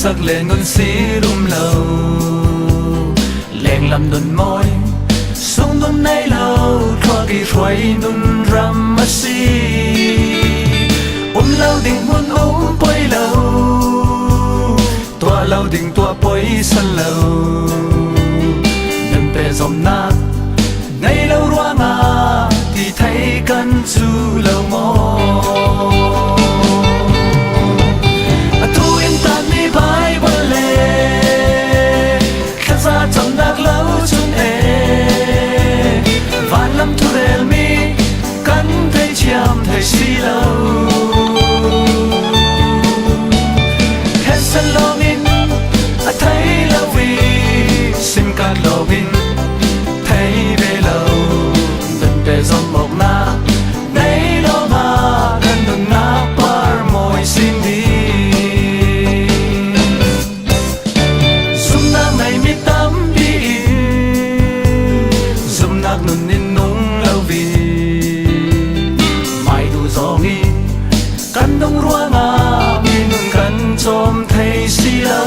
sắc lên ngôn xí đum lâu lẹn làm đồn môi sông đun nay lâu thoa kỳ xoay nun ram mất xí lâu đình muôn quay lâu tua lâu đình tua bối sân lâu đừng về dòng nát ngày lâu roa ngà thì thấy căn chu lâu mò thu yên tan mi vai bờ lệ khát ra trong đạc lâu chung e vạn lâm thu rèl mi cắn thấy chiam thấy xí lâu sân longin thấy lâu vì sim card login thấy về lâu đừng để dòng mộng na đấy lo mà gần đừng na par môi xin đi zoom na ngày mi tắm đi zoom na nun in nung lâu vì mai đủ gió nghi căn đông rua ngà chôm thấy xí lâu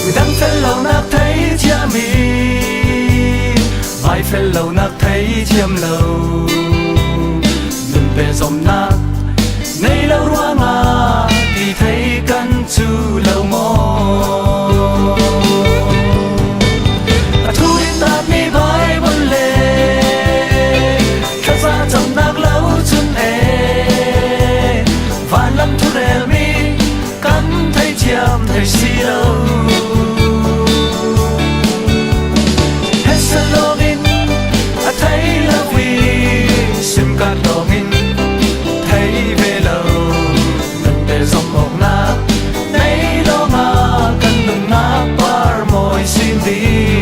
người đang phê lâu nạc thấy chia mi vai phê lâu nạc thấy chiêm lâu đừng về dòng nạc ngày lâu roa ngà thì thấy căn chu lâu mò thu yên tạt mi vai bôn lệ khát ra trong nạc lâu chân e và lâm thu rèl mi thấy xí lâu hết sân login thấy lâu vì sim card login thấy về lâu đừng để dòng mộng na đấy lo mà cần đừng na par môi xin đi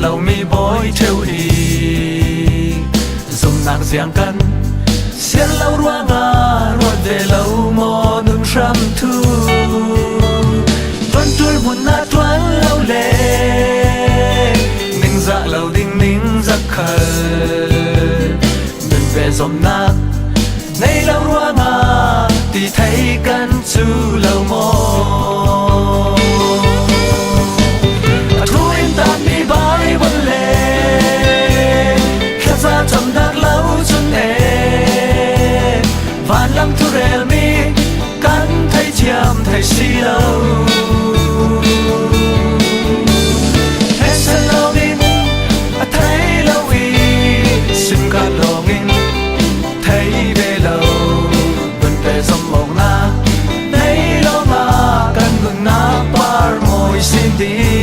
lâu mi bối theo đi dùng nạc giang căn xiên lâu roa ngà ruột để lâu mò nương ram thu tuân tuôn buồn na tuân lâu lệ ninh dạ lâu đinh ninh giấc khờ đừng về dòng nạc nay lâu roa ngà thì thấy căn chu lâu mò trong đạc lâu chân e vạn lâm thu rèl mi cắn thấy chiam thấy xí lâu hết sân login thấy lâu vì sim card login thấy về lâu đừng về dòng mộng na đấy lo mà cần ngừng na par môi xin đi